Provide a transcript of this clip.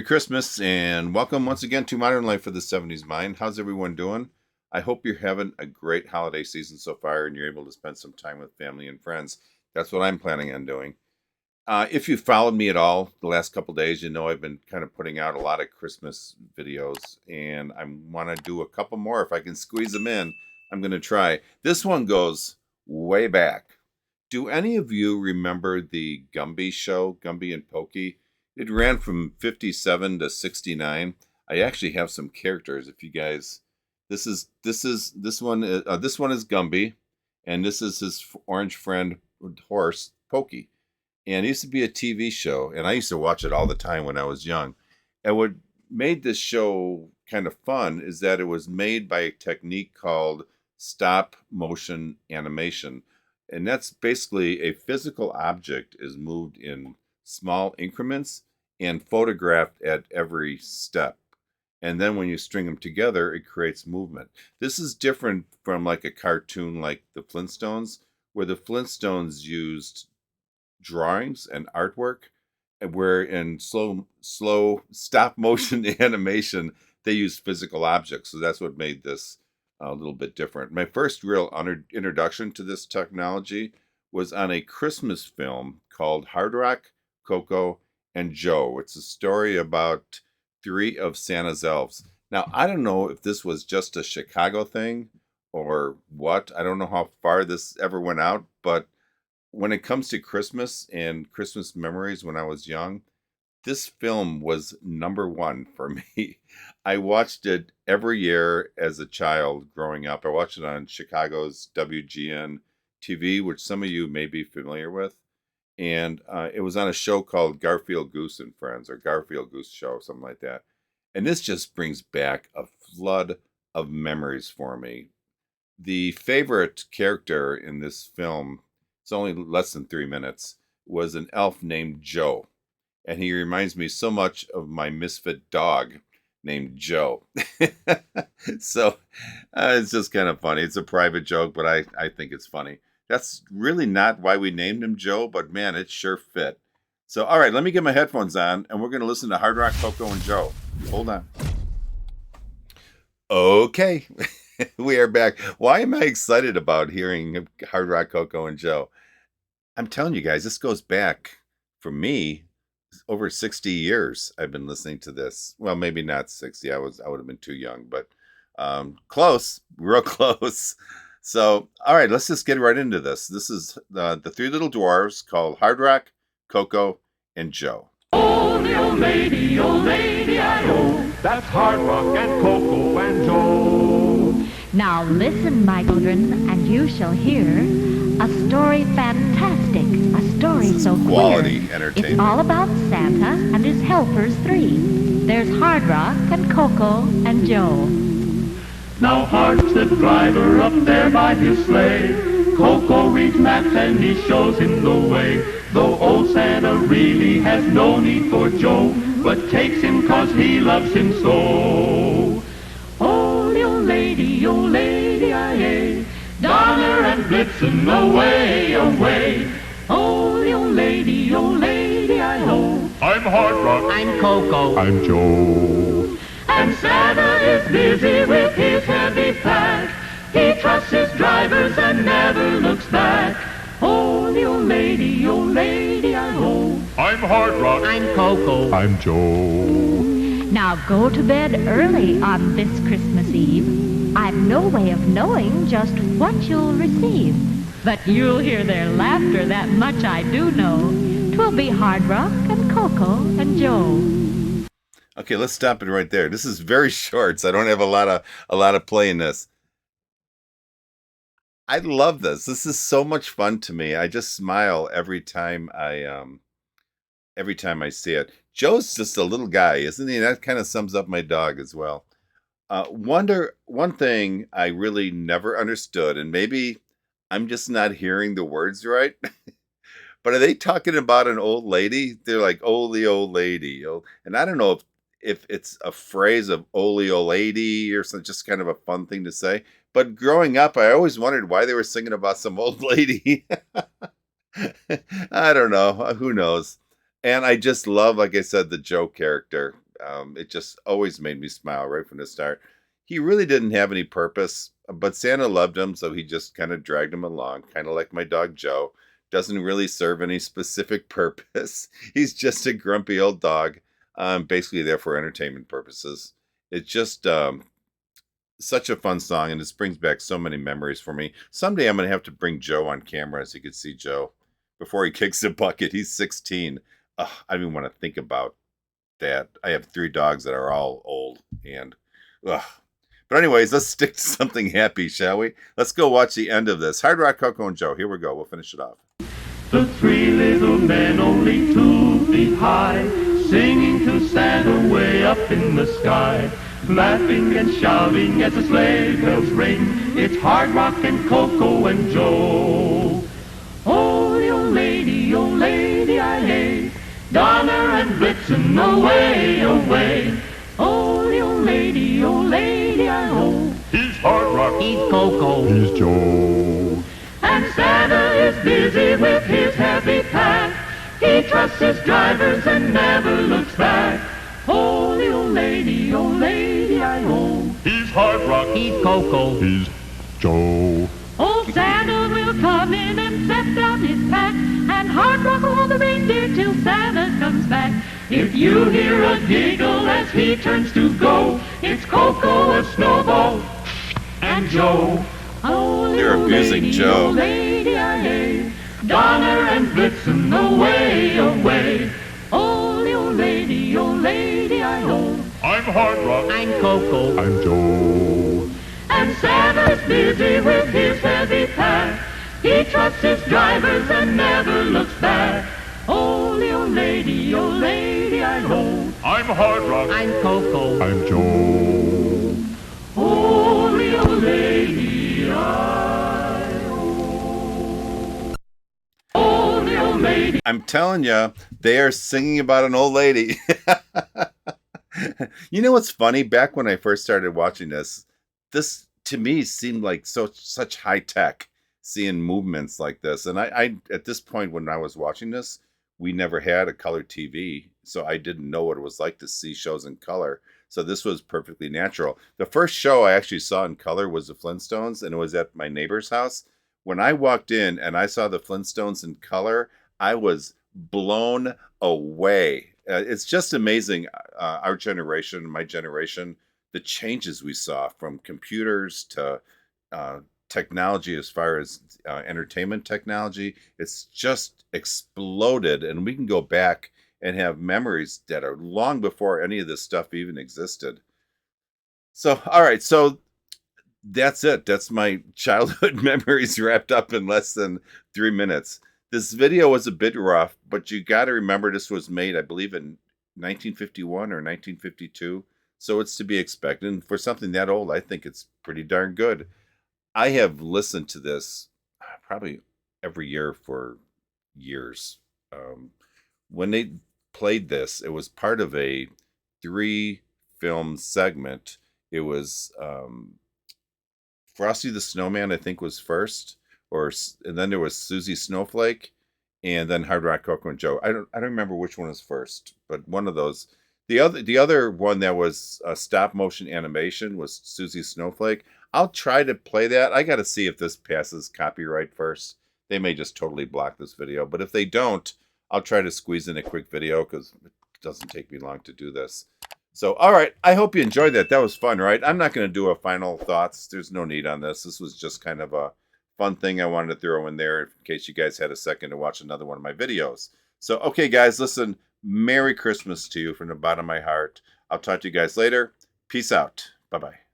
Christmas and welcome once again to Modern Life for the 70s Mind. How's everyone doing? I hope you're having a great holiday season so far and you're able to spend some time with family and friends. That's what I'm planning on doing. If you followed me at all the last couple days, you know I've been kind of putting out a lot of Christmas videos and I want to do a couple more. If I can squeeze them in, I'm going to try. This one goes way back. Do any of you remember the Gumby show, Gumby and Pokey? It ran from 57 to 69. I actually have some characters. If you guys, this one is Gumby, and this is his orange friend horse Pokey. And it used to be a TV show, and I used to watch it all the time when I was young. And what made this show kind of fun is that it was made by a technique called stop motion animation. And that's basically a physical object is moved in small increments and photographed at every step. And then when you string them together, it creates movement. This is different from like a cartoon like the Flintstones, where the Flintstones used drawings and artwork, and where in slow stop motion animation, they used physical objects. So that's what made this a little bit different. My first real introduction to this technology was on a Christmas film called Hardrock Coco and Joe. It's a story about three of Santa's elves. Now, I don't know if this was just a Chicago thing or what. I don't know how far this ever went out, but when it comes to Christmas and Christmas memories when I was young, this film was number one for me. I watched it every year as a child growing up. I watched it on Chicago's WGN-TV, which some of you may be familiar with. And it was on a show called Garfield Goose and Friends, or Garfield Goose Show, something like that. And this just brings back a flood of memories for me. The favorite character in this film, it's only less than 3 minutes, was an elf named Joe. And he reminds me so much of my misfit dog named Joe. So it's just kind of funny. It's a private joke, but I think it's funny. That's really not why we named him Joe, but man, it sure fit. So, all right, let me get my headphones on, and we're going to listen to Hardrock Coco and Joe. Hold on. Okay, we are back. Why am I excited about hearing Hardrock Coco and Joe? I'm telling you guys, this goes back, for me, over 60 years I've been listening to this. Well, maybe not 60. I would have been too young, but close, real close. So, all right, let's just get right into this. This is the Three Little Dwarfs called Hardrock, Coco, and Joe. Oh, lady, I-oh. That's Hardrock and Coco and Joe. Now listen, my children, and you shall hear a story fantastic, a story so quality queer. Entertainment. It's all about Santa and his helpers three. There's Hardrock and Coco and Joe. Now Hard's the driver up there by his sleigh. Coco reads maps and he shows him the way. Though old Santa really has no need for Joe, but takes him 'cause he loves him so. Oh, lady, aye, Donner and Blitzen, away, away. Oh, lady, I-oh. I'm Hardrock. I'm Coco. I'm Joe. And Santa is busy with his heavy pack. He trusts his drivers and never looks back. Oh, lady, I-oh. I'm Hardrock. I'm Coco. I'm Joe. Now go to bed early on this Christmas Eve. I've no way of knowing just what you'll receive. But you'll hear their laughter, that much I do know. 'Twill be Hardrock and Coco and Joe. Okay, let's stop it right there. This is very short, so I don't have a lot of play in this. I love this. This is so much fun to me. I just smile every time I see it. Joe's just a little guy, isn't he? That kind of sums up my dog as well. One thing I really never understood, and maybe I'm just not hearing the words right, but are they talking about an old lady? They're like, "Oh, the old lady," and I don't know if it's a phrase of "Ole old lady" or some just kind of a fun thing to say. But growing up, I always wondered why they were singing about some old lady. I don't know. Who knows? And I just love, like I said, the Joe character. It just always made me smile right from the start. He really didn't have any purpose, but Santa loved him, so he just kind of dragged him along, kind of like my dog Joe. Doesn't really serve any specific purpose. He's just a grumpy old dog, basically there for entertainment purposes. It's just such a fun song, and this brings back so many memories for me. Someday I'm going to have to bring Joe on camera so you can see Joe before he kicks the bucket. He's 16. Ugh, I don't even want to think about that. I have 3 dogs that are all old, and ugh. But anyways, let's stick to something happy, shall we? Let's go watch the end of this. Hardrock Coco and Joe. Here we go. We'll finish it off. The 3 little men, only 2 feet high, singing to Santa way up in the sky, laughing and shouting as the sleigh bells ring. It's Hardrock and Coco and Joe. Oh, the old lady, I hate, Donner and Blitzen, away, away. Oh, the old lady, I hope. He's Hardrock. He's Coco. He's Joe. And Santa is busy with his heavy pack. He trusts his drivers and never looks back. Oh, the old lady, I hope. He's Hardrock. He's Coco. He's Joe. Old Santa will come in and set down his pack, and Hardrock all the reindeer till Santa comes back. If you hear a giggle as he turns to go, it's Coco, a snowball, and Joe. Oh, the You're old abusing lady, Joe. old lady, I hate. Donner and Blitzen, away, away. Oh, the old lady, I hope. I'm Hardrock. I'm Coco. I'm Joe. And Santa's busy with his heavy pack. He trusts his drivers and never looks back. Oh, the old lady, I hope. I'm Hardrock. I'm Coco. I'm Joe. Oh, the old lady, I hope. Oh, the old lady. I'm telling you, they are singing about an old lady. You know what's funny? Back when I first started watching this to me seemed like such high tech, seeing movements like this. And I at this point when I was watching this, we never had a color TV, so I didn't know what it was like to see shows in color. So this was perfectly natural. The first show I actually saw in color was the Flintstones, and it was at my neighbor's house. When I walked in and I saw the Flintstones in color, I was blown away. It's just amazing, our generation, my generation, the changes we saw from computers to technology as far as entertainment technology. It's just exploded, and we can go back and have memories that are long before any of this stuff even existed. So, all right, so that's it. That's my childhood memories wrapped up in less than 3 minutes. This video was a bit rough, but you got to remember this was made, I believe, in 1951 or 1952. So it's to be expected. And for something that old, I think it's pretty darn good. I have listened to this probably every year for years. When they played this, it was part of a 3-film segment. It was Frosty the Snowman, I think, was first, and then there was Susie Snowflake, and then Hardrock Coco and Joe. I don't remember which one was first, but one of those. The other one that was stop motion animation was Susie Snowflake. I'll try to play that. I got to see if this passes copyright first. They may just totally block this video, but if they don't, I'll try to squeeze in a quick video because it doesn't take me long to do this. So, all right. I hope you enjoyed that. That was fun, right? I'm not going to do a final thoughts. There's no need on this. This was just kind of a fun thing I wanted to throw in there in case you guys had a second to watch another one of my videos. So, okay, guys, listen. Merry Christmas to you from the bottom of my heart. I'll talk to you guys later. Peace out. Bye-bye.